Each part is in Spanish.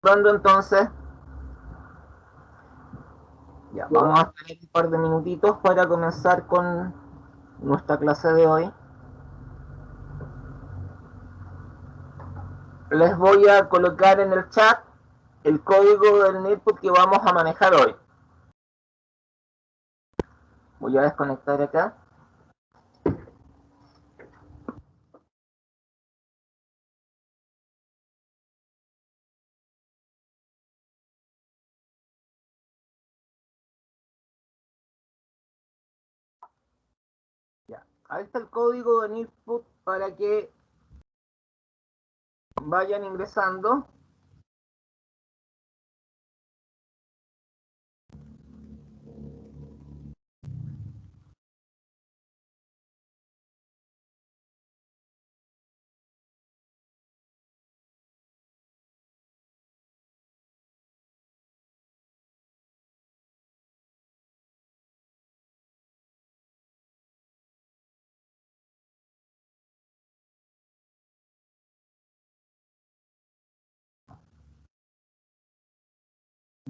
Cuando entonces, ya, vamos a esperar un par de minutitos para comenzar con nuestra clase de hoy. Les voy a colocar en el chat el código del netbook que vamos a manejar hoy. Voy a desconectar acá. Ya. Ahí está el código del netbook para que vayan ingresando.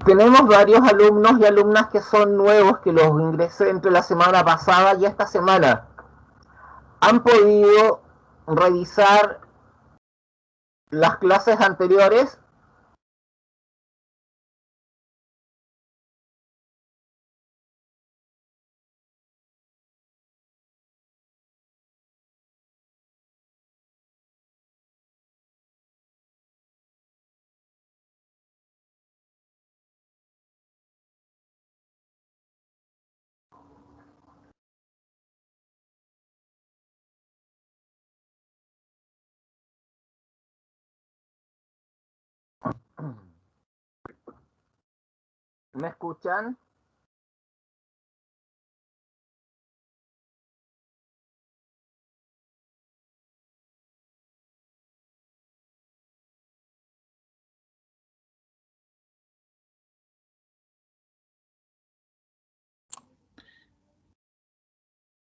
Tenemos varios alumnos y alumnas que son nuevos, que los ingresé entre la semana pasada y esta semana. ¿Han podido revisar las clases anteriores? ¿Me escuchan?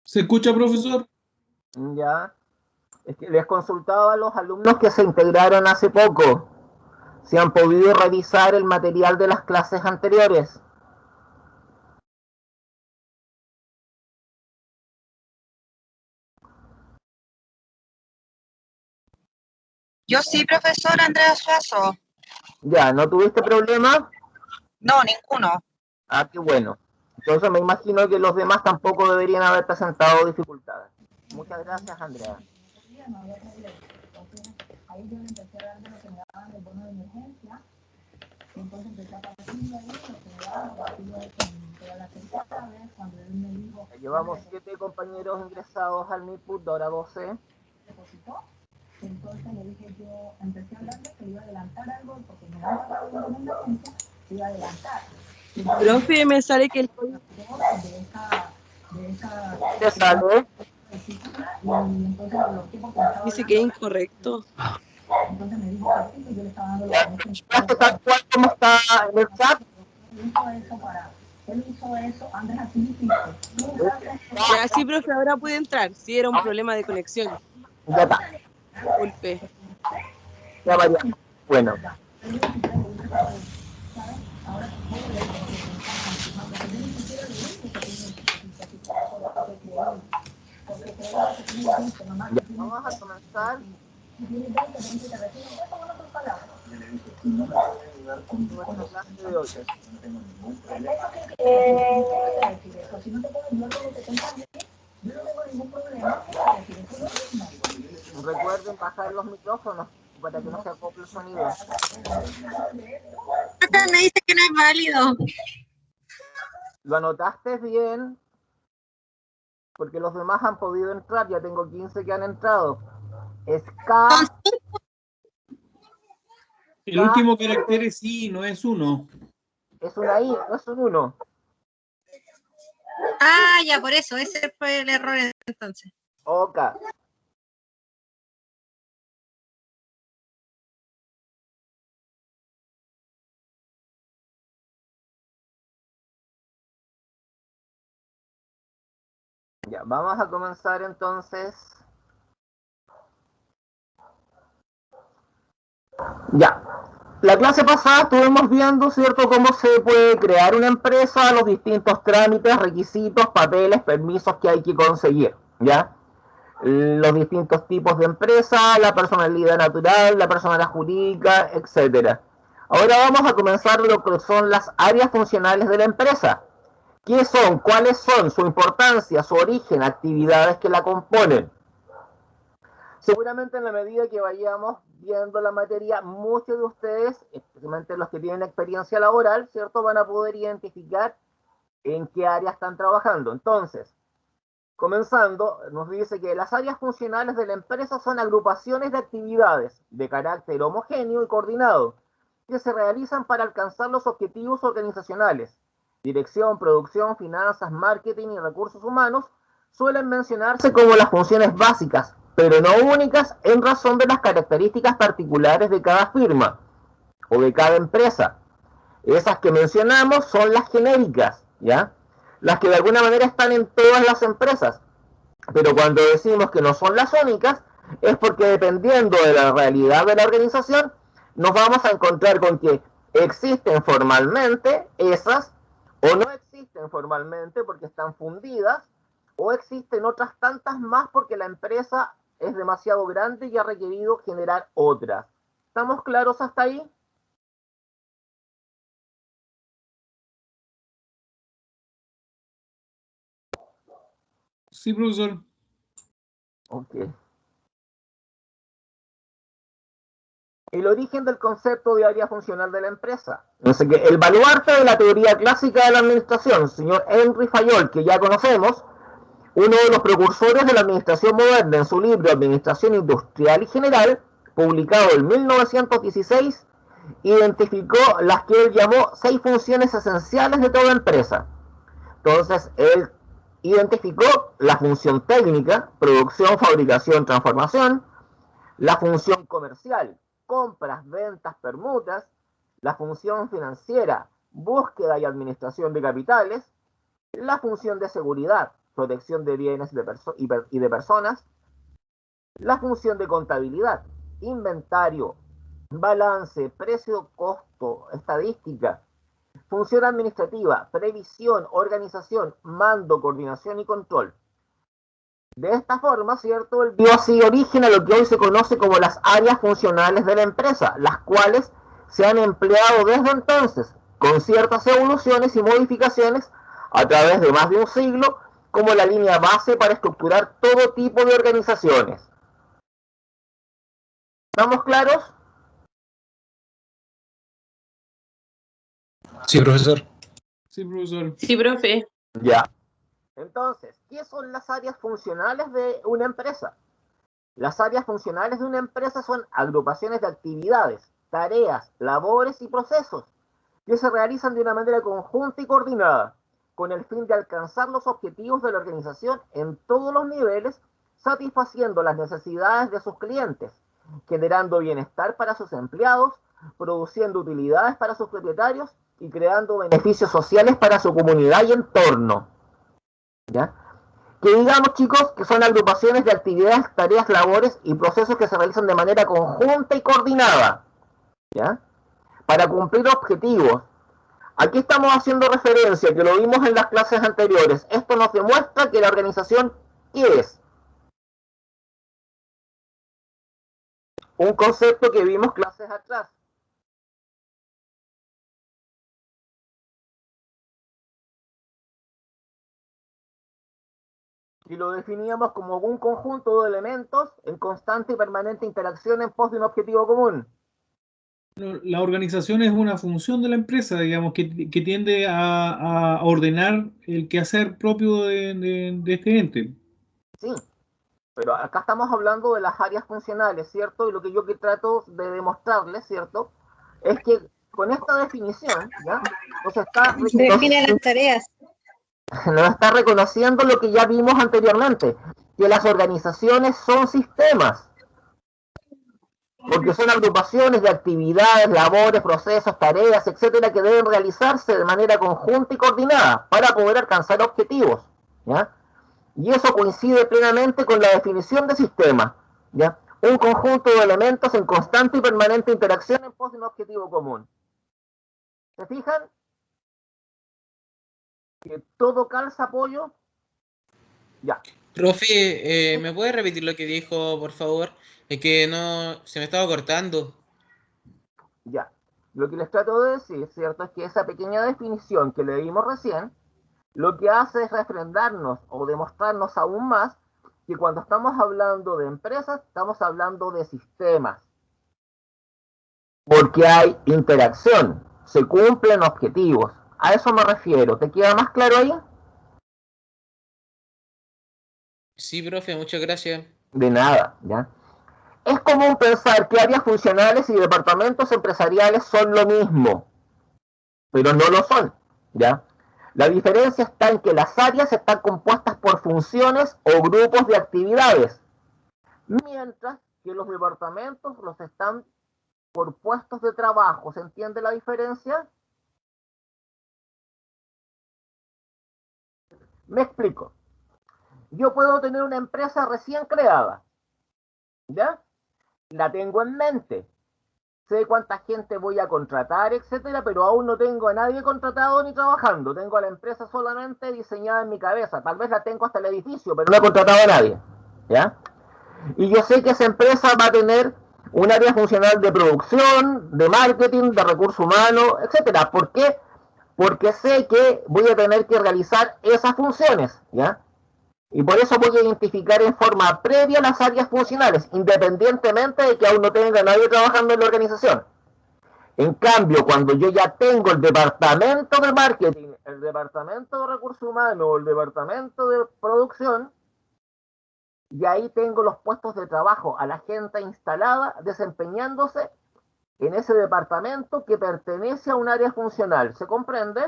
¿Se escucha, profesor? Ya. Es que les consultaba a los alumnos que se integraron hace poco si han podido revisar el material de las clases anteriores. Yo sí, profesor Andrea Suazo. Ya, ¿no tuviste problema? No, ninguno. Ah, qué bueno. Entonces me imagino que los demás tampoco deberían haber presentado dificultades. Muchas gracias, Andrea. Ahí yo le empecé a dar de lo que me daban el bono de emergencia. Entonces empecé a partir de ahí, lo que me daban, a partir de todas las temporadas, cuando él me dijo... Llevamos 7 compañeros ingresados al NIPUT, ahora 12. Depositó. Entonces le dije yo, empecé a hablarle que iba a adelantar algo, porque me daban la bono de emergencia, que iba a adelantar. Profe, me sale que el código... ¿Te sale? dice que es incorrecto. Entonces me dijo que sí, que yo le estaba dando la tal cual como está en el chat. Él hizo eso, Andrés, así Ya, sí, profe, ahora puede entrar. Sí, era un problema de conexión. Ya está, Disculpe. ya varía. Bueno. Ya, vamos a comenzar. Nuestra clase de hoy. Recuerden bajar los micrófonos para que no se acople el sonido. Me dice que no es válido. ¿Lo anotaste bien? Porque los demás han podido entrar, ya tengo 15 que han entrado. Es K. El último carácter es I, no es 1. Es una I, no es un 1. Ah, ya, por eso, ese fue el error entonces. OK. Ya, vamos a comenzar entonces. Ya. la clase pasada estuvimos viendo, ¿cierto?, cómo se puede crear una empresa, los distintos trámites, requisitos, papeles, permisos que hay que conseguir, ¿ya? Los distintos tipos de empresa, la personalidad natural, la personalidad jurídica, etcétera. Ahora vamos a comenzar lo que son las áreas funcionales de la empresa. ¿Qué son? ¿Cuáles son? Su importancia, su origen, actividades que la componen. Seguramente en la medida que vayamos viendo la materia, muchos de ustedes, especialmente los que tienen experiencia laboral, ¿cierto?, van a poder identificar en qué área están trabajando. Entonces, comenzando, nos dice que las áreas funcionales de la empresa son agrupaciones de actividades de carácter homogéneo y coordinado que se realizan para alcanzar los objetivos organizacionales. Dirección, producción, finanzas, marketing y recursos humanos suelen mencionarse como las funciones básicas, pero no únicas en razón de las características particulares de cada firma o de cada empresa. Esas que mencionamos son las genéricas, ¿ya? Las que de alguna manera están en todas las empresas. Pero cuando decimos que no son las únicas, es porque dependiendo de la realidad de la organización, nos vamos a encontrar con que existen formalmente esas, o no existen formalmente porque están fundidas, o existen otras tantas más porque la empresa es demasiado grande y ha requerido generar otras. ¿Estamos claros hasta ahí? Sí, profesor. Ok. El origen del concepto de área funcional de la empresa. Entonces, que el baluarte de la teoría clásica de la administración, señor Henry Fayol, que ya conocemos, uno de los precursores de la administración moderna, en su libro Administración Industrial y General, publicado en 1916, identificó las que él llamó 6 funciones esenciales de toda empresa. Entonces, él identificó la función técnica, producción, fabricación, transformación, la función comercial, compras, ventas, permutas, la función financiera, búsqueda y administración de capitales, la función de seguridad, protección de bienes y de personas, la función de contabilidad, inventario, balance, precio, costo, estadística, función administrativa, previsión, organización, mando, coordinación y control. De esta forma, ¿cierto?, él dio así origen a lo que hoy se conoce como las áreas funcionales de la empresa, las cuales se han empleado desde entonces, con ciertas evoluciones y modificaciones, a través de más de un siglo, como la línea base para estructurar todo tipo de organizaciones. ¿Estamos claros? Sí, profesor. Sí, profesor. Sí, profe. Ya. Entonces, ¿qué son las áreas funcionales de una empresa? Las áreas funcionales de una empresa son agrupaciones de actividades, tareas, labores y procesos que se realizan de una manera conjunta y coordinada, con el fin de alcanzar los objetivos de la organización en todos los niveles, satisfaciendo las necesidades de sus clientes, generando bienestar para sus empleados, produciendo utilidades para sus propietarios y creando beneficios sociales para su comunidad y entorno. ¿Ya? Que digamos, chicos, que son agrupaciones de actividades, tareas, labores y procesos que se realizan de manera conjunta y coordinada, ¿ya?, para cumplir objetivos. Aquí estamos haciendo referencia, que lo vimos en las clases anteriores. Esto nos demuestra que la organización, ¿qué es? Un concepto que vimos clases atrás. Y lo definíamos como un conjunto de elementos en constante y permanente interacción en pos de un objetivo común. La organización es una función de la empresa, digamos, que tiende a ordenar el quehacer propio de este ente. Sí, pero acá estamos hablando de las áreas funcionales, ¿cierto? Y lo que yo trato de demostrarles, ¿cierto?, es que con esta definición, ¿ya?, Define las tareas. nos está reconociendo lo que ya vimos anteriormente, que las organizaciones son sistemas, porque son agrupaciones de actividades, labores, procesos, tareas, etcétera, que deben realizarse de manera conjunta y coordinada para poder alcanzar objetivos, ¿ya? Y eso coincide plenamente con la definición de sistema, ¿ya? un conjunto de elementos en constante y permanente interacción en pos de un objetivo común. ¿Se fijan? Que todo calza, apoyo. Ya. Profe, ¿me puede repetir lo que dijo, por favor? Es que no, se me estaba cortando. Ya. Lo que les trato de decir, ¿cierto? Es que esa pequeña definición que le dimos recién, lo que hace es refrendarnos o demostrarnos aún más que cuando estamos hablando de empresas, estamos hablando de sistemas. Porque hay interacción, se cumplen objetivos. A eso me refiero. ¿Te queda más claro ahí? Sí, profe, muchas gracias. De nada, ¿ya? Es común pensar que áreas funcionales y departamentos empresariales son lo mismo, pero no lo son, ¿ya? La diferencia está en que las áreas están compuestas por funciones o grupos de actividades, mientras que los departamentos los están por puestos de trabajo. ¿Se entiende la diferencia? Me explico. Yo puedo tener una empresa recién creada, ¿ya? La tengo en mente. Sé cuánta gente voy a contratar, etcétera, pero aún no tengo a nadie contratado ni trabajando. Tengo a la empresa solamente diseñada en mi cabeza. Tal vez la tengo hasta el edificio, pero no he contratado a nadie, ¿ya? Y yo sé que esa empresa va a tener un área funcional de producción, de marketing, de recursos humanos, etcétera. ¿Por qué? Porque sé que voy a tener que realizar esas funciones, ¿ya? Y por eso voy a identificar en forma previa las áreas funcionales, independientemente de que aún no tenga nadie trabajando en la organización. En cambio, cuando yo ya tengo el departamento de marketing, el departamento de recursos humanos o el departamento de producción, y ahí tengo los puestos de trabajo a la gente instalada desempeñándose en ese departamento que pertenece a un área funcional. ¿Se comprende?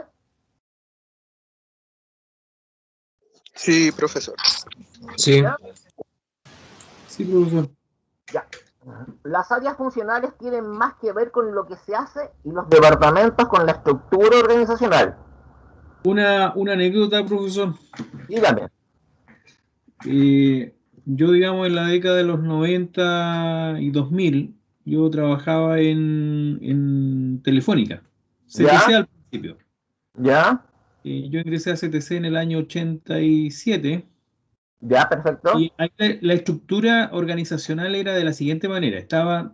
Sí, profesor. Sí. ¿Ya? Sí, profesor. Ya. Las áreas funcionales tienen más que ver con lo que se hace y los departamentos con la estructura organizacional. Una anécdota, profesor. Dígame. Yo, digamos, en la década de los 90 y 2000, yo trabajaba en Telefónica, CTC ¿Ya? al principio. ¿Ya? Yo ingresé a CTC en el año 87 ¿Ya? Perfecto. y ahí la estructura organizacional era de la siguiente manera. Estaba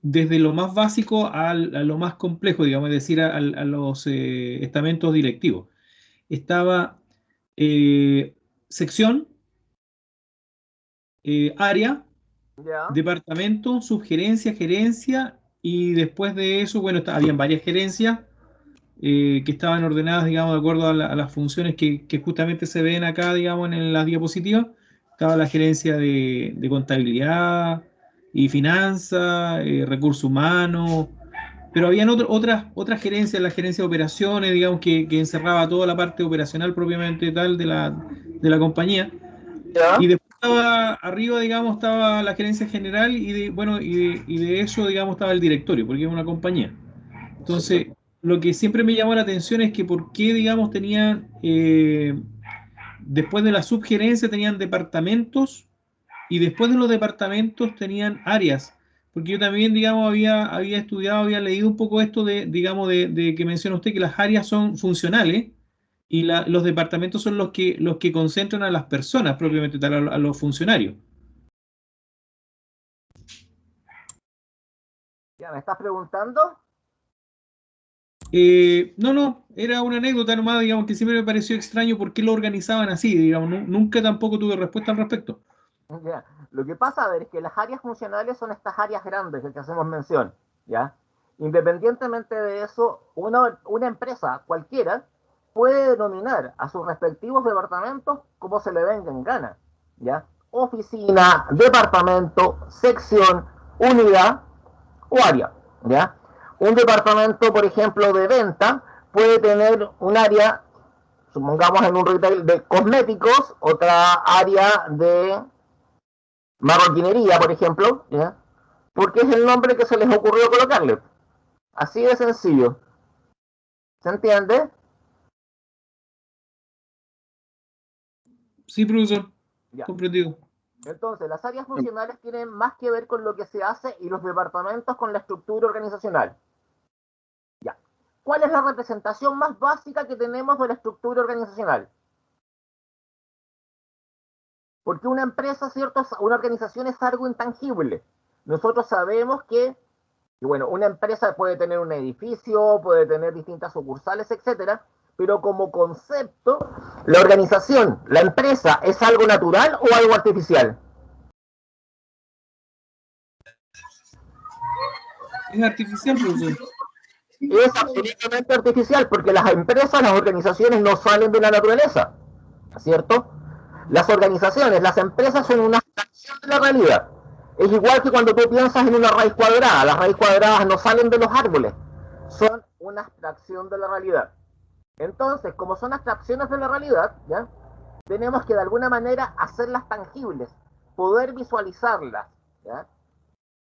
desde lo más básico a lo más complejo, digamos, es decir, a los estamentos directivos. Estaba sección, área, ¿Ya? departamento, subgerencia, gerencia, y después de eso, bueno, habían varias gerencias que estaban ordenadas, digamos, de acuerdo a las funciones que justamente se ven acá, digamos, en las diapositivas. Estaba la gerencia de contabilidad y finanzas, recursos humanos, pero habían otras gerencias, la gerencia de operaciones, digamos, que encerraba toda la parte operacional propiamente tal de la compañía. ¿Ya? Y después estaba arriba, digamos, estaba la gerencia general y de eso, digamos, estaba el directorio, porque es una compañía. Entonces, lo que siempre me llamó la atención es que por qué, digamos, tenían, después de la subgerencia tenían departamentos y después de los departamentos tenían áreas. Porque yo también, digamos, había estudiado, había leído un poco esto digamos, de que menciona usted que las áreas son funcionales y los departamentos son los que concentran a las personas propiamente tal, a los funcionarios. ¿Ya me estás preguntando? No, era una anécdota nomás, digamos, que siempre me pareció extraño por qué lo organizaban así, digamos, nunca tampoco tuve respuesta al respecto. Ya. Lo que pasa, a ver, es que las áreas funcionales son estas áreas grandes de que hacemos mención, ¿ya? Independientemente de eso, una empresa cualquiera puede denominar a sus respectivos departamentos como se le venga en gana, ¿ya? Oficina, departamento, sección, unidad o área, ¿ya? Un departamento, por ejemplo, de venta puede tener un área, supongamos en un retail de cosméticos, otra área de marroquinería, por ejemplo, ¿ya? Porque es el nombre que se les ocurrió colocarle. Así de sencillo. ¿Se entiende? Sí, profesor, Ya. comprendido. Entonces, las áreas funcionales tienen más que ver con lo que se hace y los departamentos con la estructura organizacional. Ya. ¿Cuál es la representación más básica que tenemos de la estructura organizacional? Porque una empresa, ¿cierto? Una organización es algo intangible. Nosotros sabemos que, bueno, una empresa puede tener un edificio, puede tener distintas sucursales, etcétera, pero como concepto, la organización, la empresa, ¿es algo natural o algo artificial? Es artificial, profesor. Es absolutamente artificial, porque las empresas, las organizaciones no salen de la naturaleza, ¿cierto? Las organizaciones, las empresas son una abstracción de la realidad. Es igual que cuando tú piensas en una raíz cuadrada. Las raíces cuadradas no salen de los árboles, son una abstracción de la realidad. Entonces, como son abstracciones de la realidad, ¿ya? Tenemos que de alguna manera hacerlas tangibles, poder visualizarlas, ¿ya?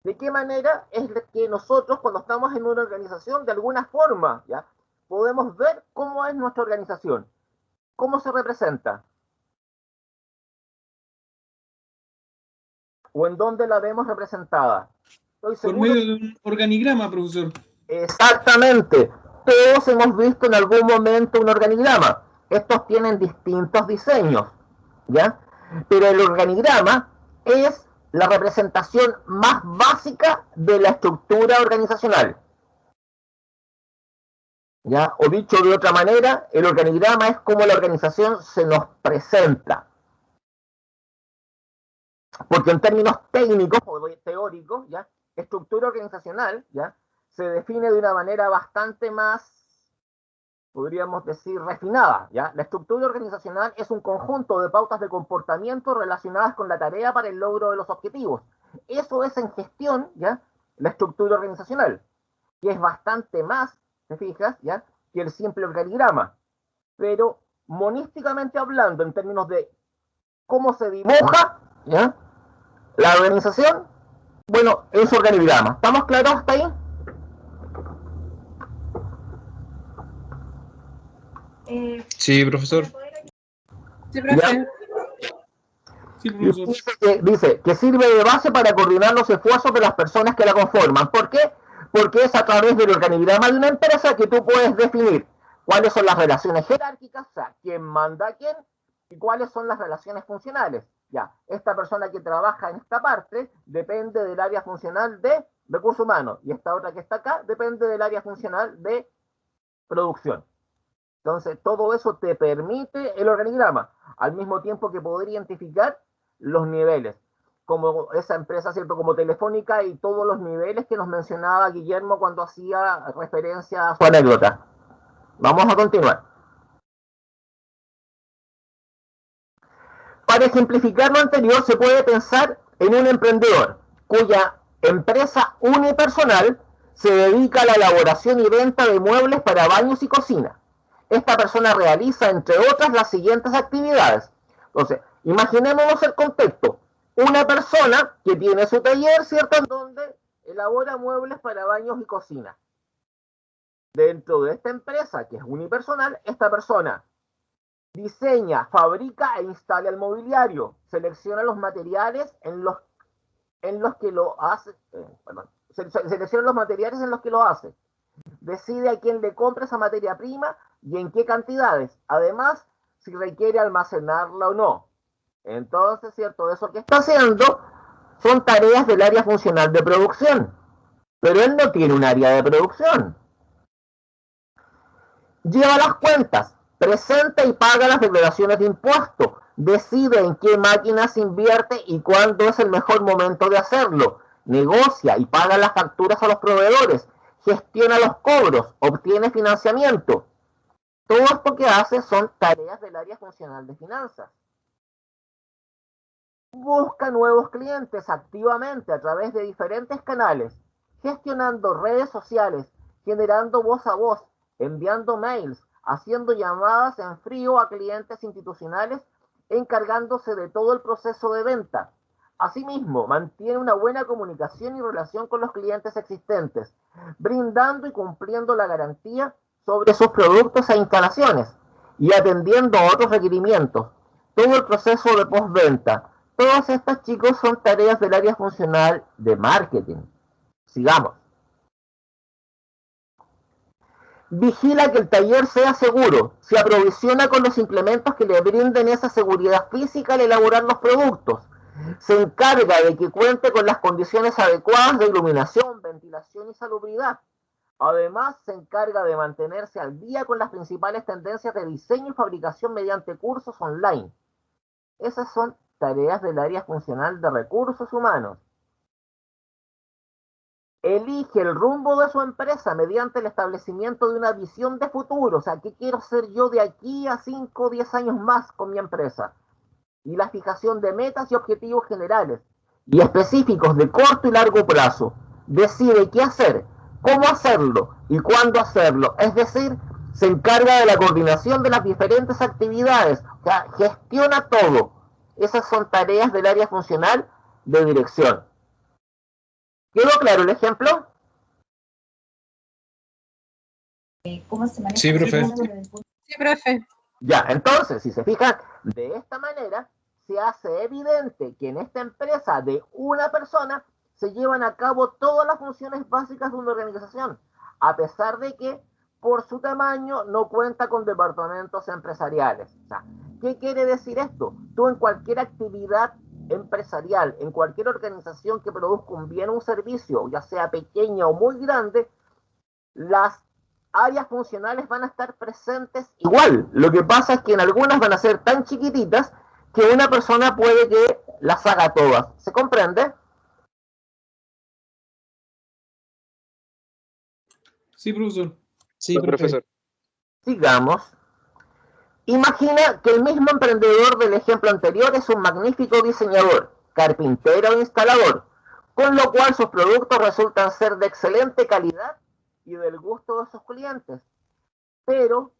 ¿De qué manera? Es que nosotros, cuando estamos en una organización, de alguna forma, ¿ya? Podemos ver cómo es nuestra organización, cómo se representa, o en dónde la vemos representada. Estoy seguro. Por medio de un organigrama, profesor. Exactamente. Todos hemos visto en algún momento un organigrama. Estos tienen distintos diseños, ¿ya? Pero el organigrama es la representación más básica de la estructura organizacional, ¿ya? O dicho de otra manera, el organigrama es como la organización se nos presenta. Porque en términos técnicos o teóricos, ¿ya? Estructura organizacional, ¿ya? Se define de una manera bastante más, podríamos decir, refinada, ¿ya? La estructura organizacional es un conjunto de pautas de comportamiento relacionadas con la tarea para el logro de los objetivos. Eso es en gestión, ¿ya? La estructura organizacional, que es bastante más, ¿te fijas, ya? Que el simple organigrama. Pero monísticamente hablando, en términos de cómo se dibuja, ¿ya? La organización, bueno, es organigrama. ¿Estamos claros hasta ahí? Sí, profesor. Sí, profe. Sí, profesor. Dice que sirve de base para coordinar los esfuerzos de las personas que la conforman. ¿Por qué? Porque es a través del organigrama de una empresa que tú puedes definir cuáles son las relaciones jerárquicas, o sea, quién manda a quién, y cuáles son las relaciones funcionales. Ya, esta persona que trabaja en esta parte depende del área funcional de recursos humanos, y esta otra que está acá depende del área funcional de producción. Entonces, todo eso te permite el organigrama, al mismo tiempo que poder identificar los niveles, como esa empresa, ¿cierto? Como Telefónica y todos los niveles que nos mencionaba Guillermo cuando hacía referencia a su anécdota. Vamos a continuar. Para ejemplificar lo anterior, se puede pensar en un emprendedor cuya empresa unipersonal se dedica a la elaboración y venta de muebles para baños y cocina. Esta persona realiza, entre otras, las siguientes actividades. Entonces, imaginémonos el contexto. Una persona que tiene su taller, ¿cierto?, en donde elabora muebles para baños y cocina. Dentro de esta empresa, que es unipersonal, esta persona diseña, fabrica e instala el mobiliario, selecciona los materiales en los que lo hace, selecciona los materiales en los que lo hace, decide a quién le compra esa materia prima y en qué cantidades, además, si requiere almacenarla o no. Entonces, ¿cierto? Eso que está haciendo son tareas del área funcional de producción, pero él no tiene un área de producción. Lleva las cuentas, presenta y paga las declaraciones de impuestos, decide en qué máquinas invierte y cuándo es el mejor momento de hacerlo, negocia y paga las facturas a los proveedores, gestiona los cobros, obtiene financiamiento. Todo esto que hace son tareas del área funcional de finanzas. Busca nuevos clientes activamente a través de diferentes canales, gestionando redes sociales, generando voz a voz, enviando mails, haciendo llamadas en frío a clientes institucionales, encargándose de todo el proceso de venta. Asimismo, mantiene una buena comunicación y relación con los clientes existentes, brindando y cumpliendo la garantía sobre sus productos e instalaciones y atendiendo a otros requerimientos. Todo el proceso de postventa, Todos estos, chicos, son tareas del área funcional de marketing. Sigamos. Vigila que el taller sea seguro. Se aprovisiona con los implementos que le brinden esa seguridad física al elaborar los productos. Se encarga de que cuente con las condiciones adecuadas de iluminación, ventilación y salubridad. Además, se encarga de mantenerse al día con las principales tendencias de diseño y fabricación mediante cursos online. Esas son tareas del área funcional de recursos humanos. Elige el rumbo de su empresa mediante el establecimiento de una visión de futuro. O sea, ¿qué quiero ser yo de aquí a 5 o 10 años más con mi empresa? Y la fijación de metas y objetivos generales y específicos de corto y largo plazo. Decide qué hacer, cómo hacerlo y cuándo hacerlo. Es decir, se encarga de la coordinación de las diferentes actividades. O sea, gestiona todo. Esas son tareas del área funcional de dirección. ¿Quedó claro el ejemplo? ¿Cómo se maneja? Sí, profe. Sí, profe. Ya, entonces, si se fijan, de esta manera se hace evidente que en esta empresa de una persona se llevan a cabo todas las funciones básicas de una organización, a pesar de que por su tamaño no cuenta con departamentos empresariales. O sea, ¿qué quiere decir esto? Tú en cualquier actividad empresarial, en cualquier organización que produzca un bien o un servicio, ya sea pequeña o muy grande, las áreas funcionales van a estar presentes igual. Lo que pasa es que en algunas van a ser tan chiquititas que una persona puede que las haga todas. ¿Se comprende? Sí, profesor. Sí, profesor. Sigamos. Imagina que el mismo emprendedor del ejemplo anterior es un magnífico diseñador, carpintero o instalador, con lo cual sus productos resultan ser de excelente calidad y del gusto de sus clientes, pero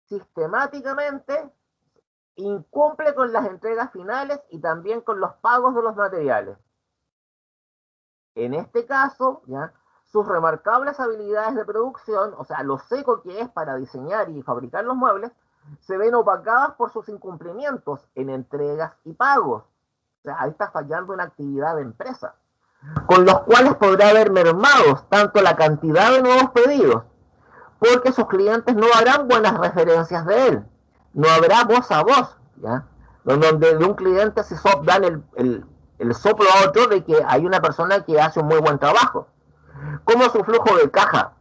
sistemáticamente incumple con las entregas finales y también con los pagos de los materiales. En este caso, ¿ya?, sus remarcables habilidades de producción, o sea, lo seco que es para diseñar y fabricar los muebles, se ven opacadas por sus incumplimientos en entregas y pagos. O sea, ahí está fallando una actividad de empresa, con los cuales podrá haber mermados tanto la cantidad de nuevos pedidos, porque sus clientes no harán buenas referencias de él. No habrá voz a voz, ¿ya?, donde de un cliente se dan el soplo a otro de que hay una persona que hace un muy buen trabajo. Como su flujo de caja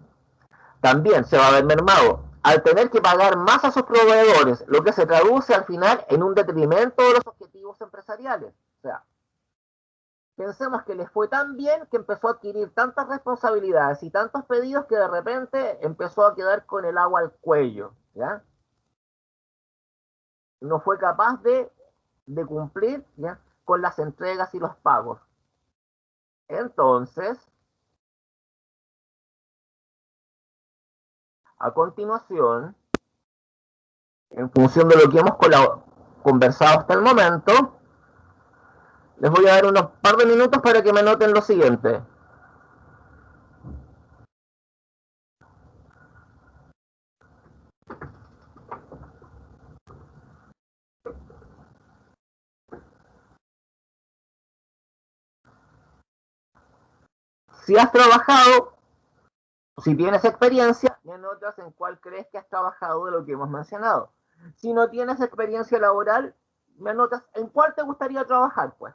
también se va a ver mermado al tener que pagar más a sus proveedores, lo que se traduce al final en un detrimento de los objetivos empresariales. O sea, pensemos que les fue tan bien que empezó a adquirir tantas responsabilidades y tantos pedidos que de repente empezó a quedar con el agua al cuello, ¿ya? No fue capaz de cumplir, ¿ya?, con las entregas y los pagos. Entonces, a continuación, en función de lo que hemos conversado hasta el momento, les voy a dar unos par de minutos para que me noten lo siguiente. Si has trabajado, si tienes experiencia, me anotas en cuál crees que has trabajado de lo que hemos mencionado. Si no tienes experiencia laboral, me anotas en cuál te gustaría trabajar, pues.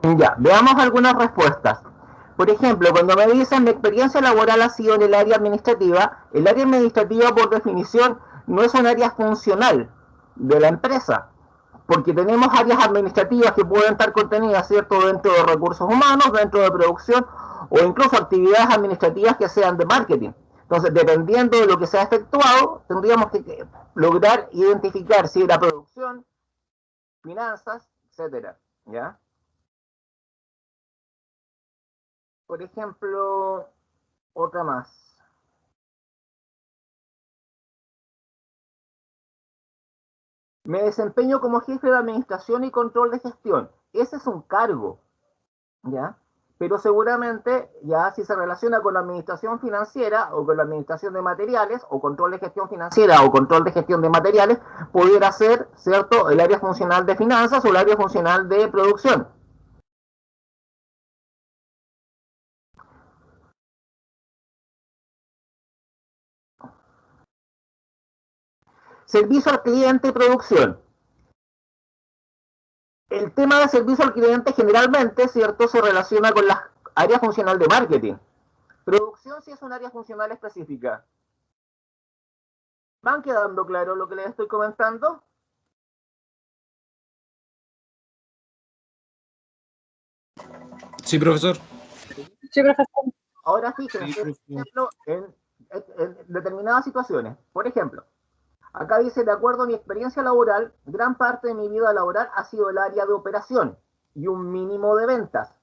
Ya, veamos algunas respuestas. Por ejemplo, cuando me dicen mi experiencia laboral ha sido en el área administrativa por definición no es un área funcional de la empresa, porque tenemos áreas administrativas que pueden estar contenidas, ¿cierto?, dentro de recursos humanos, dentro de producción, o incluso actividades administrativas que sean de marketing. Entonces, dependiendo de lo que se ha efectuado, tendríamos que lograr identificar si era producción, finanzas, etcétera, ¿ya? Por ejemplo, otra más. Me desempeño como jefe de administración y control de gestión. Ese es un cargo, ¿ya? Pero seguramente, ya si se relaciona con la administración financiera o con la administración de materiales o control de gestión financiera o control de gestión de materiales, pudiera ser, ¿cierto?, el área funcional de finanzas o el área funcional de producción. Servicio al cliente y producción. El tema de servicio al cliente generalmente, ¿cierto?, se relaciona con la área funcional de marketing. Producción sí es un área funcional específica. ¿Van quedando claro lo que les estoy comentando? Sí, profesor. Sí, profesor. Ahora fíjense, por ejemplo, en determinadas situaciones. Por ejemplo, acá dice, de acuerdo a mi experiencia laboral, gran parte de mi vida laboral ha sido el área de operación y un mínimo de ventas.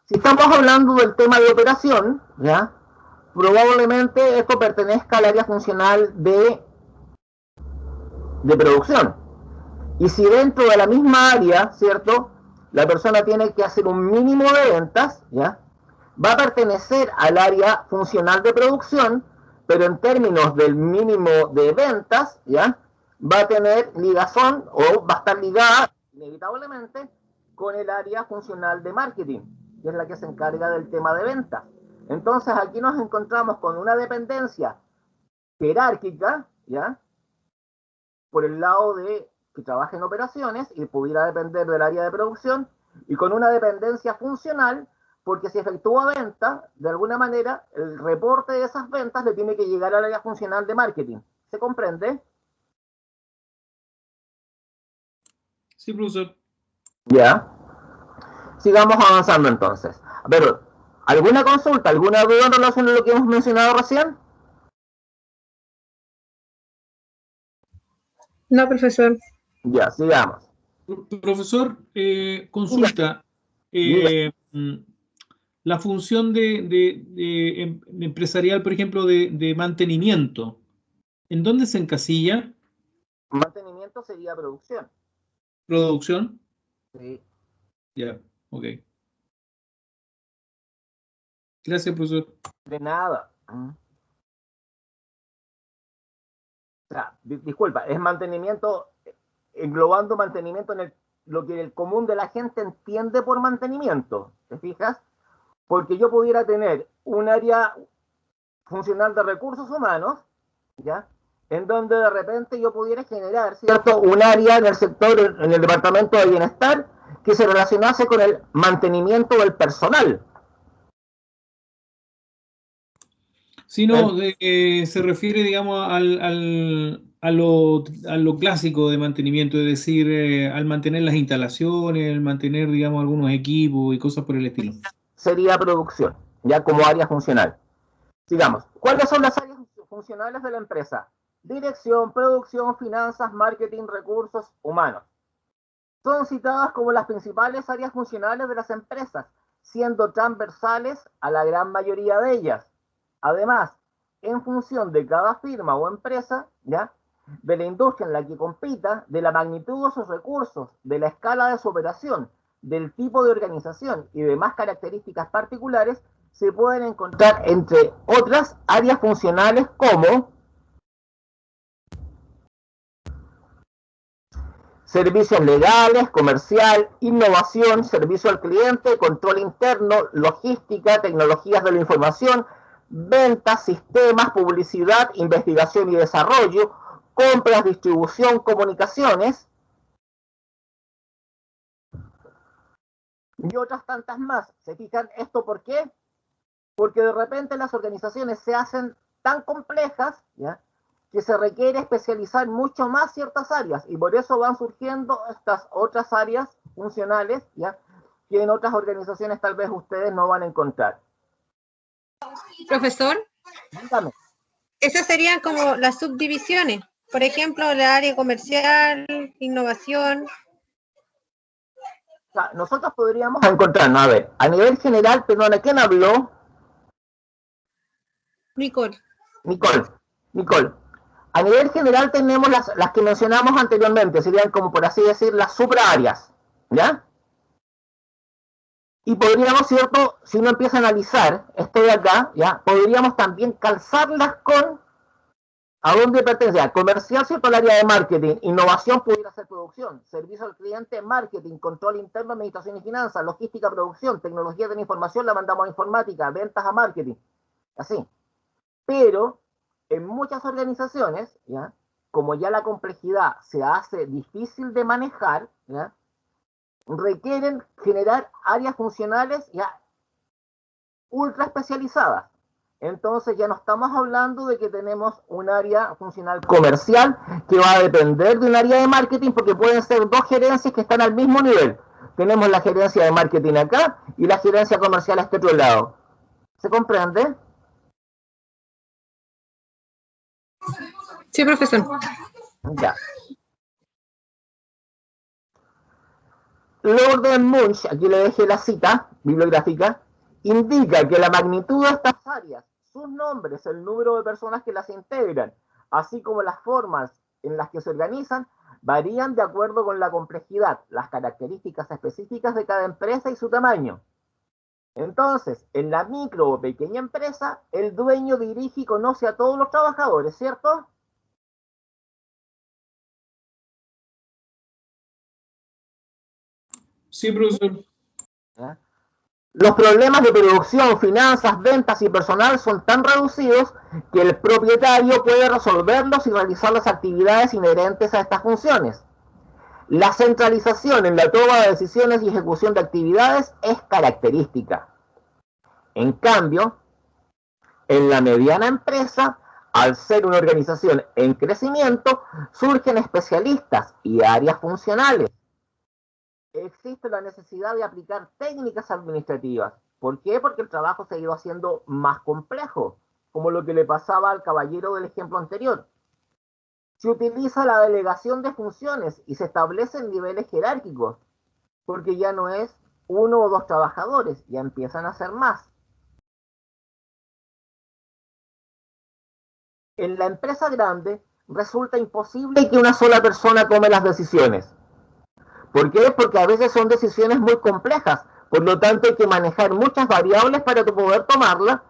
Si estamos hablando del tema de operación, ¿ya?, probablemente esto pertenezca al área funcional de producción. Y si dentro de la misma área, ¿cierto?, la persona tiene que hacer un mínimo de ventas, ¿ya?, va a pertenecer al área funcional de producción, pero en términos del mínimo de ventas, ¿ya?, va a tener ligazón o va a estar ligada inevitablemente con el área funcional de marketing, que es la que se encarga del tema de ventas. Entonces aquí nos encontramos con una dependencia jerárquica, ¿ya?, por el lado de que trabaja en operaciones y pudiera depender del área de producción, y con una dependencia funcional, porque si efectúa venta, de alguna manera, el reporte de esas ventas le tiene que llegar al área funcional de marketing. ¿Se comprende? Sí, profesor. Ya. Sigamos avanzando entonces. Pero, ¿alguna consulta, alguna duda en relación a lo que hemos mencionado recién? No, profesor. Ya, sigamos. Profesor, consulta. La función de empresarial, por ejemplo, de mantenimiento, ¿en dónde se encasilla? Mantenimiento sería producción. ¿Producción? Sí. Ya, ok. Gracias, profesor. De nada. O sea, disculpa, es mantenimiento, englobando mantenimiento en lo que el común de la gente entiende por mantenimiento. ¿Te fijas? Porque yo pudiera tener un área funcional de recursos humanos, ¿ya?, en donde de repente yo pudiera generar, ¿cierto?, un área en el sector, en el departamento de bienestar, que se relacionase con el mantenimiento del personal. Si no, se refiere, digamos, a lo clásico de mantenimiento, es decir, al mantener las instalaciones, al mantener, digamos, algunos equipos y cosas por el estilo. Sería producción, ya como área funcional. Sigamos. ¿Cuáles son las áreas funcionales de la empresa? Dirección, producción, finanzas, marketing, recursos humanos. Son citadas como las principales áreas funcionales de las empresas, siendo transversales a la gran mayoría de ellas. Además, en función de cada firma o empresa, ¿ya?, de la industria en la que compita, de la magnitud de sus recursos, de la escala de su operación, del tipo de organización y demás características particulares, se pueden encontrar, entre otras, áreas funcionales como servicios legales, comercial, innovación, servicio al cliente, control interno, logística, tecnologías de la información, ventas, sistemas, publicidad, investigación y desarrollo, compras, distribución, comunicaciones. y otras tantas más. ¿Se fijan esto por qué? Porque de repente las organizaciones se hacen tan complejas, ¿ya?, que se requiere especializar mucho más ciertas áreas, y por eso van surgiendo estas otras áreas funcionales, ¿ya?, que en otras organizaciones tal vez ustedes no van a encontrar. Profesor, Dígame. esas serían como las subdivisiones. Por ejemplo, la área comercial, innovación. O sea, nosotros podríamos encontrarnos, a ver, a nivel general, perdona, ¿quién habló? Nicole. Nicole. A nivel general tenemos las que mencionamos anteriormente, serían como por así decir las supraáreas, ¿ya? Y podríamos, ¿cierto?, si uno empieza a analizar esto de acá, ¿ya?, podríamos también calzarlas con a dónde pertenece. Comercial, ¿cierto?, el área de marketing. Innovación pudiera ser producción. Servicio al cliente, marketing. Control interno, administración y finanzas. Logística, producción. Tecnología de la información la mandamos a informática. Ventas a marketing. Así. Pero en muchas organizaciones, ¿ya?, como ya la complejidad se hace difícil de manejar, ¿ya?, requieren generar áreas funcionales ya ultra especializadas. Entonces ya no estamos hablando de que tenemos un área funcional comercial que va a depender de un área de marketing, porque pueden ser dos gerencias que están al mismo nivel. Tenemos la gerencia de marketing acá y la gerencia comercial a este otro lado. ¿Se comprende? Sí, profesor. Ya. Lord Munch, aquí le dejé la cita bibliográfica, indica que la magnitud de estas áreas, sus nombres, el número de personas que las integran, así como las formas en las que se organizan, varían de acuerdo con la complejidad, las características específicas de cada empresa y su tamaño. Entonces, en la micro o pequeña empresa, el dueño dirige y conoce a todos los trabajadores, ¿cierto? Sí, profesor. ¿Ya? Los problemas de producción, finanzas, ventas y personal son tan reducidos que el propietario puede resolverlos y realizar las actividades inherentes a estas funciones. La centralización en la toma de decisiones y ejecución de actividades es característica. En cambio, en la mediana empresa, al ser una organización en crecimiento, surgen especialistas y áreas funcionales. Existe la necesidad de aplicar técnicas administrativas. ¿Por qué? Porque el trabajo se ha ido haciendo más complejo, como lo que le pasaba al caballero del ejemplo anterior. Se utiliza la delegación de funciones y se establecen niveles jerárquicos, porque ya no es uno o dos trabajadores, ya empiezan a ser más. En la empresa grande resulta imposible que una sola persona tome las decisiones. ¿Por qué? Porque a veces son decisiones muy complejas, por lo tanto hay que manejar muchas variables para poder tomarlas,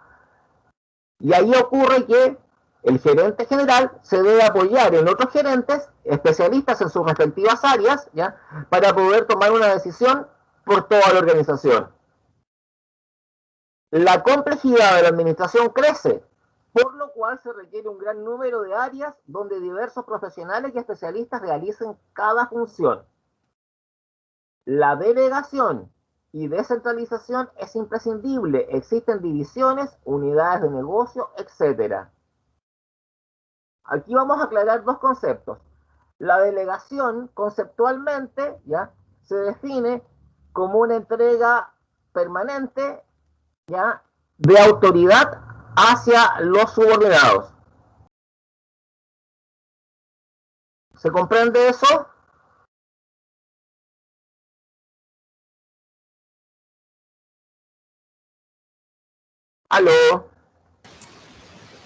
y ahí ocurre que el gerente general se debe apoyar en otros gerentes, especialistas en sus respectivas áreas, ¿ya?, para poder tomar una decisión por toda la organización. La complejidad de la administración crece, por lo cual se requiere un gran número de áreas donde diversos profesionales y especialistas realicen cada función. La delegación y descentralización es imprescindible. Existen divisiones, unidades de negocio, etc. Aquí vamos a aclarar dos conceptos. La delegación, conceptualmente, ¿ya?, se define como una entrega permanente, ¿ya?, de autoridad hacia los subordinados. ¿Se comprende eso? ¿Aló?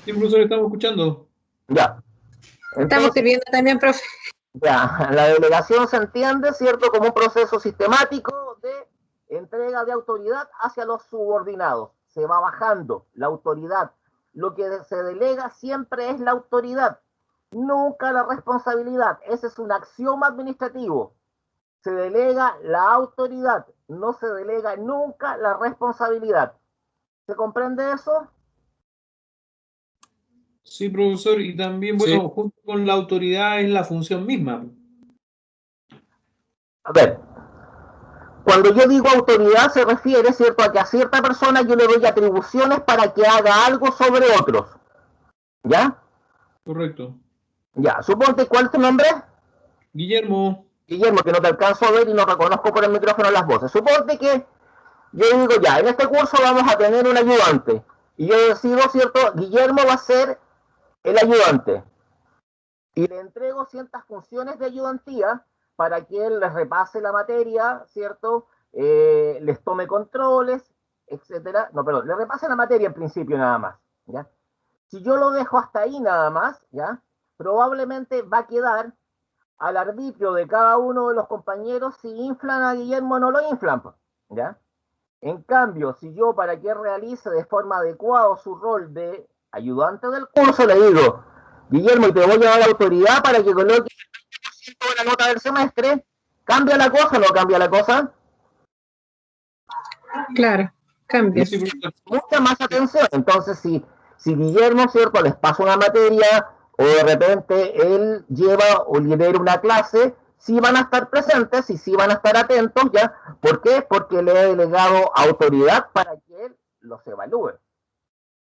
Sí, profesor, estamos escuchando. Ya. Estamos Entonces, sirviendo también, profe. ya, la delegación se entiende, ¿cierto?, como un proceso sistemático de entrega de autoridad hacia los subordinados. Se va bajando la autoridad. Lo que se delega siempre es la autoridad, nunca la responsabilidad. Ese es un axioma administrativo. Se delega la autoridad, no se delega nunca la responsabilidad. ¿Se comprende eso? Sí, profesor, y también, bueno, Sí. junto con la autoridad es la función misma. A ver, cuando yo digo autoridad se refiere, ¿cierto?, a que a cierta persona yo le doy atribuciones para que haga algo sobre otros. ¿Ya? Correcto. Ya, suponte, ¿cuál es tu nombre? Guillermo. Guillermo, que no te alcanzo a ver y no reconozco por el micrófono las voces. Suponte que yo digo, ya, en este curso vamos a tener un ayudante. Y yo decido, ¿cierto?, Guillermo va a ser el ayudante. Y le entrego ciertas funciones de ayudantía para que él les repase la materia, ¿cierto? Les tome controles, etcétera. No, perdón, le repase la materia en principio nada más, ¿ya? Si yo lo dejo hasta ahí nada más, ¿ya?, probablemente va a quedar al arbitrio de cada uno de los compañeros si inflan a Guillermo o no lo inflan, ¿ya? En cambio, si yo, para que realice de forma adecuada su rol de ayudante del curso, le digo, Guillermo, y te voy a dar autoridad para que coloque el 20% de la nota del semestre, ¿cambia la cosa o no cambia la cosa? Claro, cambia. Mucha más atención. Entonces, si Guillermo, ¿cierto?, les pasa una materia o de repente él lleva o lidera una clase, sí van a estar presentes y sí van a estar atentos, ¿ya? ¿Por qué? Porque le he delegado autoridad para que él los evalúe.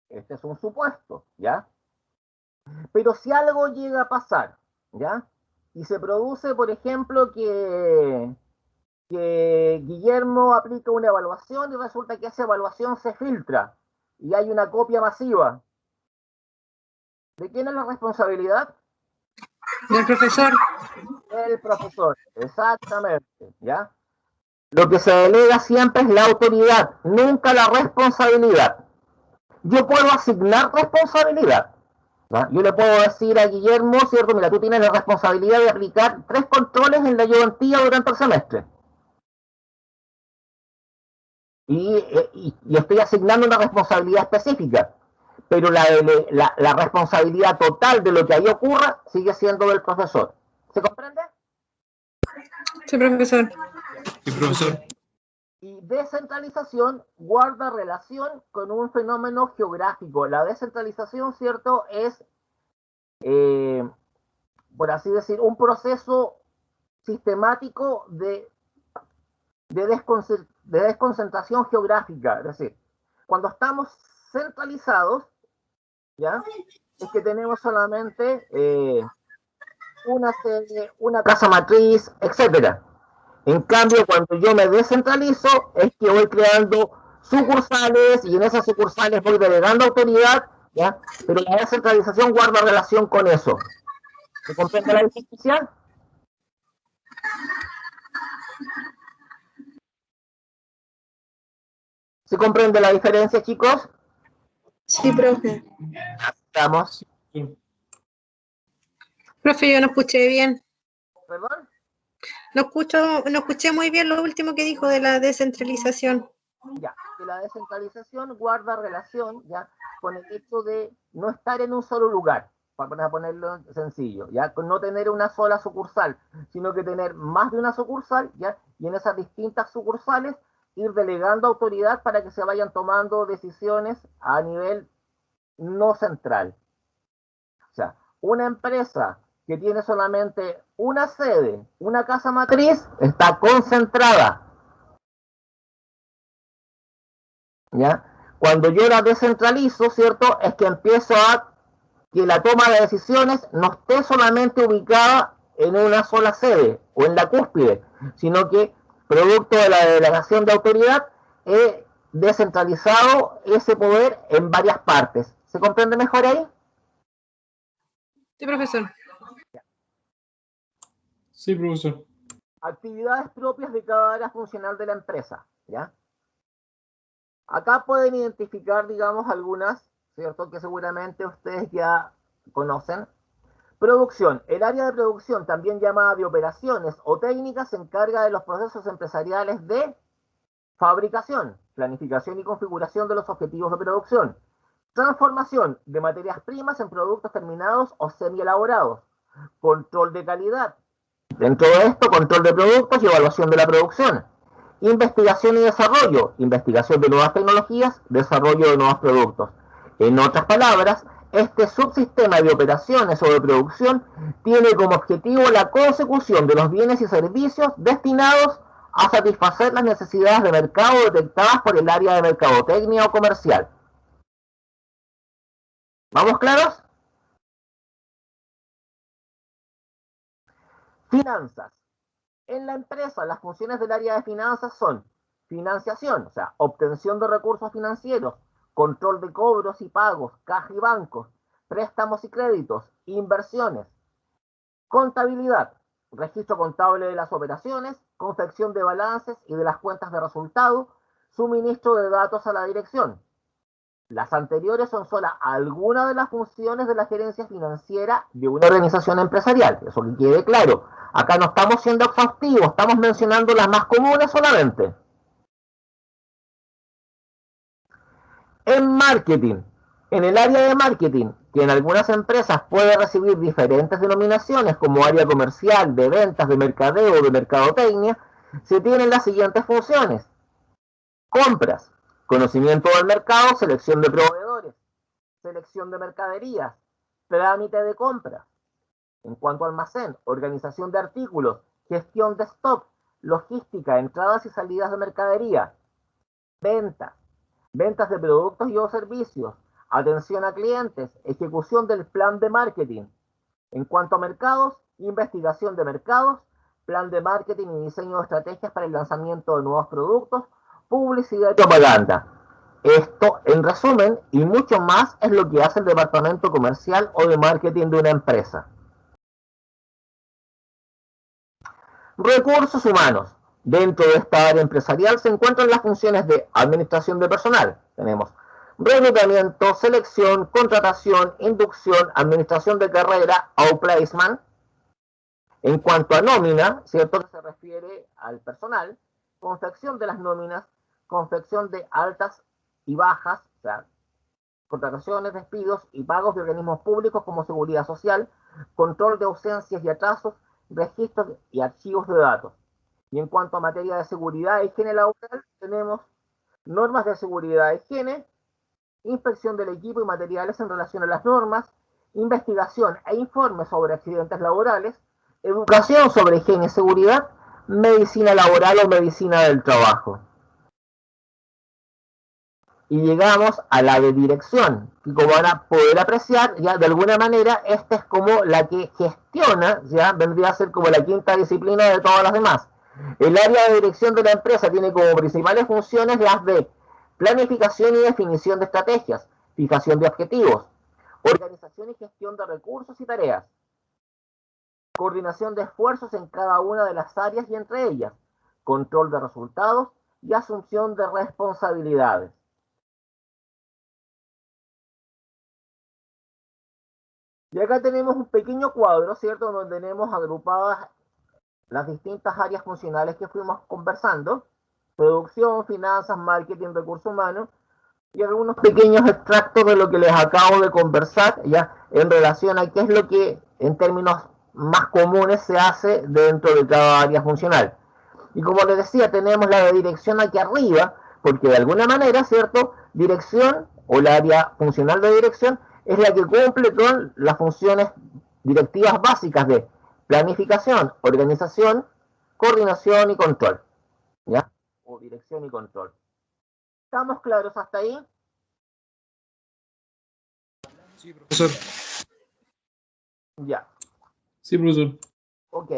Este es un supuesto, ¿ya? Pero si algo llega a pasar, ¿ya?, y se produce, por ejemplo, que Guillermo aplica una evaluación y resulta que esa evaluación se filtra y hay una copia masiva, ¿de quién es la responsabilidad? Del profesor. El profesor, exactamente, ¿ya? Lo que se delega siempre es la autoridad, nunca la responsabilidad. Yo puedo asignar responsabilidad, ¿ya? Yo le puedo decir a Guillermo, ¿cierto?, mira, tú tienes la responsabilidad de aplicar 3 controles en la ayudantía durante el semestre. Y estoy asignando una responsabilidad específica, pero la responsabilidad total de lo que ahí ocurra sigue siendo del profesor. ¿Se comprende? Sí, profesor. Sí, profesor. Y descentralización guarda relación con un fenómeno geográfico. La descentralización, ¿cierto?, es, por así decir, un proceso sistemático de desconcentración geográfica. Es decir, cuando estamos centralizados, ¿ya?, es que tenemos solamente una sede, una casa matriz, etcétera. En cambio, cuando yo me descentralizo, es que voy creando sucursales y en esas sucursales voy delegando autoridad, ¿ya? Pero la descentralización guarda relación con eso. ¿Se comprende la diferencia? ¿Se comprende la diferencia, chicos? Sí, profe. Estamos. Profe, yo no escuché bien. ¿Perdón? No escuché muy bien lo último que dijo de la descentralización. Ya, que la descentralización guarda relación, ya, con el hecho de no estar en un solo lugar, para ponerlo sencillo, ya, con no tener una sola sucursal, sino que tener más de una sucursal, ya, y en esas distintas sucursales ir delegando autoridad para que se vayan tomando decisiones a nivel no central. O sea, una empresa que tiene solamente una sede, una casa matriz, está concentrada. ¿Ya? Cuando yo la descentralizo, ¿cierto?, es que empiezo a que la toma de decisiones no esté solamente ubicada en una sola sede o en la cúspide, sino que producto de la delegación de autoridad he descentralizado ese poder en varias partes. ¿Se comprende mejor ahí? Sí, profesor. Sí, profesor. Actividades propias de cada área funcional de la empresa, ¿ya? Acá pueden identificar, digamos, algunas, ¿cierto?, que seguramente ustedes ya conocen. Producción. El área de producción, también llamada de operaciones o técnicas, se encarga de los procesos empresariales de fabricación, planificación y configuración de los objetivos de producción. Transformación de materias primas en productos terminados o semi-elaborados. Control de calidad. Dentro de esto, control de productos y evaluación de la producción. Investigación y desarrollo, investigación de nuevas tecnologías, desarrollo de nuevos productos. En otras palabras, este subsistema de operaciones o de producción tiene como objetivo la consecución de los bienes y servicios destinados a satisfacer las necesidades de mercado detectadas por el área de mercadotecnia o comercial. ¿Vamos claros? Finanzas. En la empresa, las funciones del área de finanzas son financiación, o sea, obtención de recursos financieros, control de cobros y pagos, caja y bancos, préstamos y créditos, inversiones, contabilidad, registro contable de las operaciones, confección de balances y de las cuentas de resultado, suministro de datos a la dirección. Las anteriores son solo algunas de las funciones de la gerencia financiera de una organización empresarial. Eso que quede claro. Acá no estamos siendo exhaustivos, estamos mencionando las más comunes solamente. En marketing, en el área de marketing, que en algunas empresas puede recibir diferentes denominaciones como área comercial, de ventas, de mercadeo o de mercadotecnia, se tienen las siguientes funciones. Compras, conocimiento del mercado, selección de proveedores, selección de mercaderías, trámite de compra. En cuanto a almacén, organización de artículos, gestión de stock, logística, entradas y salidas de mercadería, ventas, ventas de productos y o servicios, atención a clientes, ejecución del plan de marketing. En cuanto a mercados, investigación de mercados, plan de marketing y diseño de estrategias para el lanzamiento de nuevos productos, publicidad y propaganda. Esto, en resumen, y mucho más, es lo que hace el departamento comercial o de marketing de una empresa. Recursos humanos. Dentro de esta área empresarial se encuentran las funciones de administración de personal. Tenemos reclutamiento, selección, contratación, inducción, administración de carrera, outplacement. En cuanto a nómina, ¿cierto? Que se refiere al personal, confección de las nóminas, confección de altas y bajas, o sea, contrataciones, despidos y pagos de organismos públicos como seguridad social, control de ausencias y atrasos, registros y archivos de datos. Y en cuanto a materia de seguridad e higiene laboral, tenemos normas de seguridad e higiene, inspección del equipo y materiales en relación a las normas, investigación e informes sobre accidentes laborales, educación sobre higiene y seguridad, medicina laboral o medicina del trabajo. Y llegamos a la de dirección, y como van a poder apreciar, ya de alguna manera, esta es como la que gestiona, ya vendría a ser como la quinta disciplina de todas las demás. El área de dirección de la empresa tiene como principales funciones las de planificación y definición de estrategias, fijación de objetivos, organización y gestión de recursos y tareas, coordinación de esfuerzos en cada una de las áreas y entre ellas, control de resultados y asunción de responsabilidades. Y acá tenemos un pequeño cuadro, ¿cierto?, donde tenemos agrupadas las distintas áreas funcionales que fuimos conversando: producción, finanzas, marketing, recursos humanos, y algunos pequeños extractos de lo que les acabo de conversar, ya en relación a qué es lo que en términos más comunes se hace dentro de cada área funcional. Y como les decía, tenemos la de dirección aquí arriba, porque de alguna manera, ¿cierto?, dirección o la área funcional de dirección es la que cumple con las funciones directivas básicas de planificación, organización, coordinación y control, ¿ya? O dirección y control. ¿Estamos claros hasta ahí? Sí, profesor. Ya. Sí, profesor. Ok.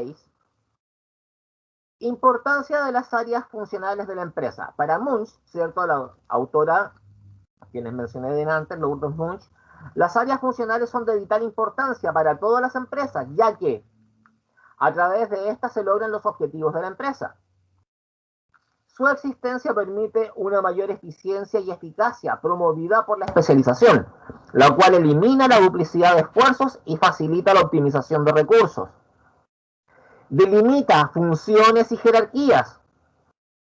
Importancia de las áreas funcionales de la empresa. Para Munch, ¿cierto?, la autora, a quienes mencioné delante, Lourdes Munch, las áreas funcionales son de vital importancia para todas las empresas, ya que a través de estas se logran los objetivos de la empresa. Su existencia permite una mayor eficiencia y eficacia promovida por la especialización, la cual elimina la duplicidad de esfuerzos y facilita la optimización de recursos. Delimita funciones y jerarquías.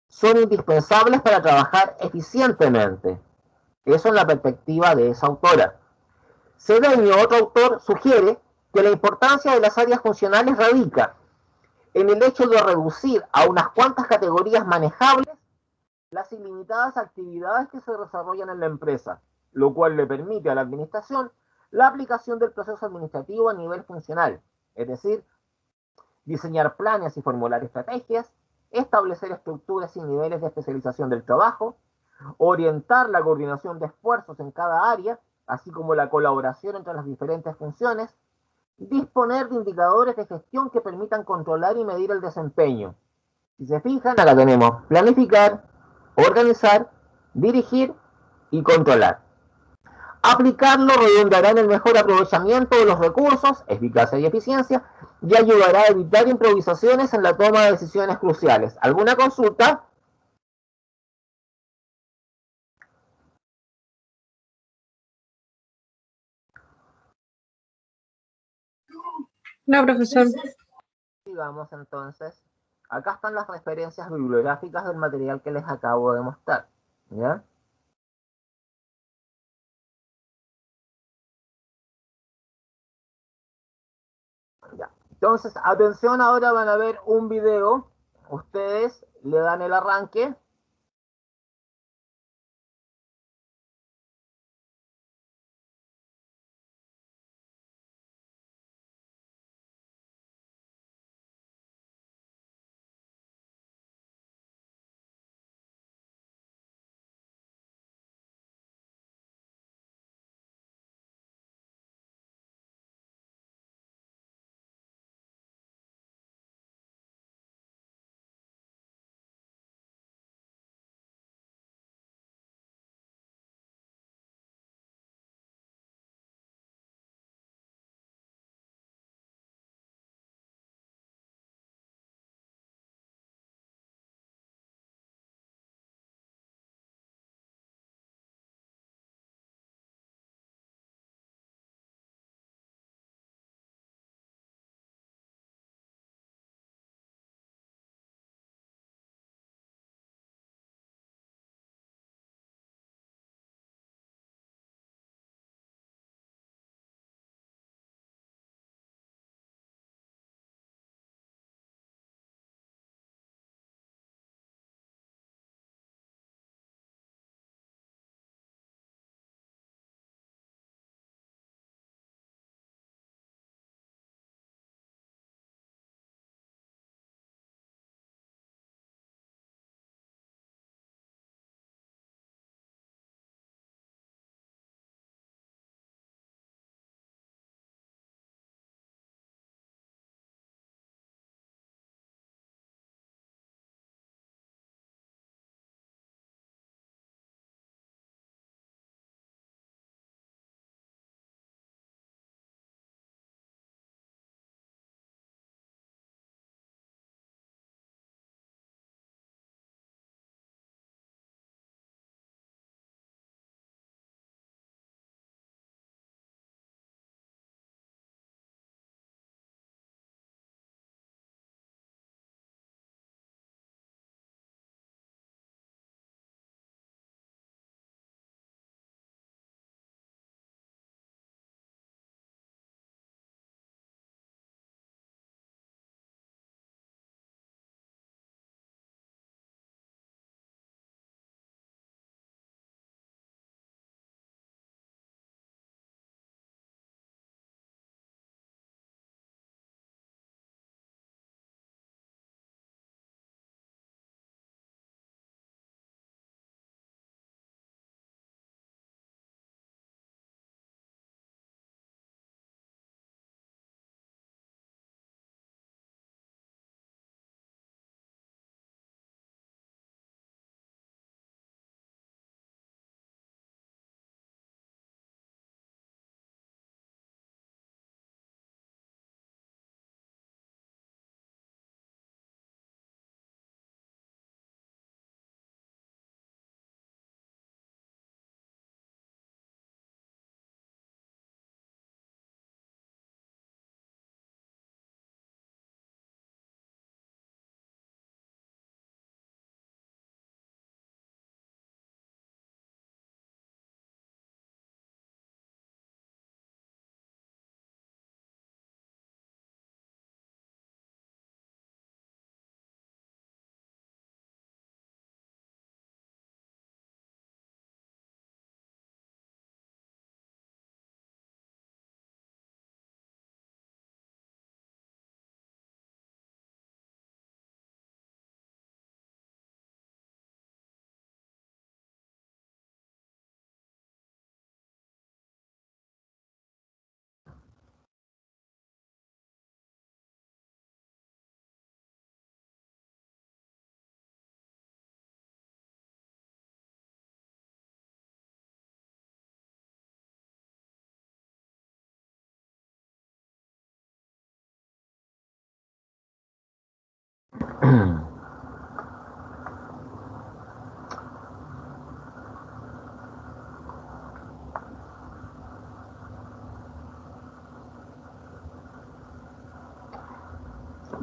Son indispensables para trabajar eficientemente. Eso en la perspectiva de esa autora. Cedeño, otro autor, sugiere que la importancia de las áreas funcionales radica en el hecho de reducir a unas cuantas categorías manejables las ilimitadas actividades que se desarrollan en la empresa, lo cual le permite a la administración la aplicación del proceso administrativo a nivel funcional, es decir, diseñar planes y formular estrategias, establecer estructuras y niveles de especialización del trabajo, orientar la coordinación de esfuerzos en cada área, así como la colaboración entre las diferentes funciones, disponer de indicadores de gestión que permitan controlar y medir el desempeño. Si se fijan, acá tenemos planificar, organizar, dirigir y controlar. Aplicarlo redundará en el mejor aprovechamiento de los recursos, eficacia y eficiencia, y ayudará a evitar improvisaciones en la toma de decisiones cruciales. ¿Alguna consulta? No, profesor. Digamos entonces, acá están las referencias bibliográficas del material que les acabo de mostrar. ¿Ya? Ya. Entonces, atención, ahora van a ver un video. Ustedes le dan el arranque.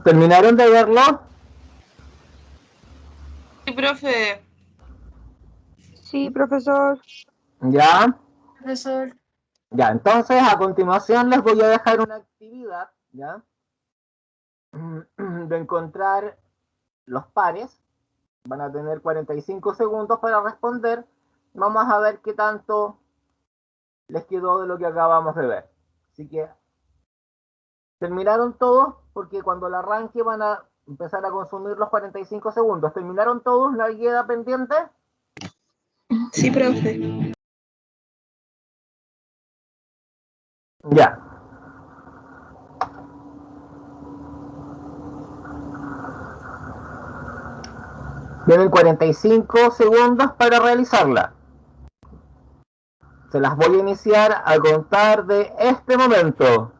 ¿Terminaron de verlo? Sí, profe. Sí, profesor. ¿Ya? Profesor. Ya, entonces a continuación les voy a dejar una actividad, ¿ya? De encontrar los pares. Van a tener 45 segundos para responder. Vamos a ver qué tanto les quedó de lo que acabamos de ver. Así que, ¿terminaron todos? Porque cuando el arranque van a empezar a consumir los 45 segundos. ¿Terminaron todos? ¿Nadie queda pendiente? Sí, profe. Ya. Tienen 45 segundos para realizarla. Se las voy a iniciar a contar de este momento.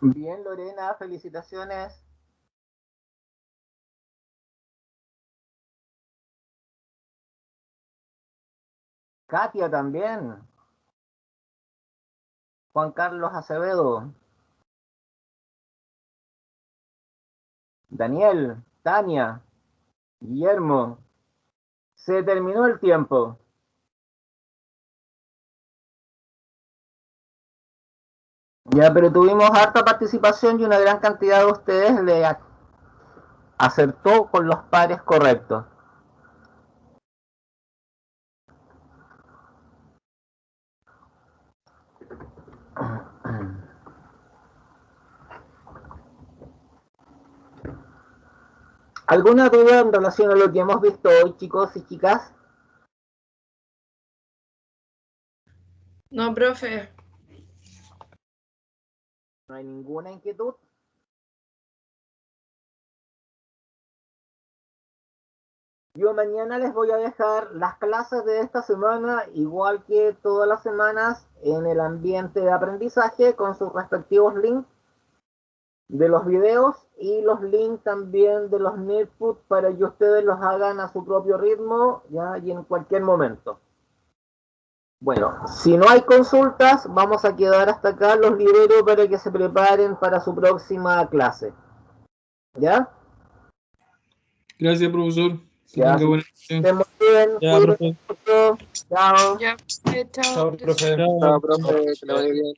Bien, Lorena, felicitaciones. Katia también. Juan Carlos Acevedo. Daniel, Tania, Guillermo. Se terminó el tiempo. Ya, pero tuvimos harta participación y una gran cantidad de ustedes le acertó con los pares correctos. ¿Alguna duda en relación a lo que hemos visto hoy, chicos y chicas? No, profe. ¿No hay ninguna inquietud? Yo mañana les voy a dejar las clases de esta semana, igual que todas las semanas, en el ambiente de aprendizaje con sus respectivos links de los videos y los links también de los Nearput para que ustedes los hagan a su propio ritmo, ya, y en cualquier momento. Bueno, si no hay consultas, vamos a quedar hasta acá. Los libero para que se preparen para su próxima clase. ¿Ya? Gracias, profesor. Que Ya, tenga buena noche. estén muy bien. Ya, Cuídense profe. mucho. Chao. Ya, chao. Chao, profe. Chao, profe, que le vaya bien.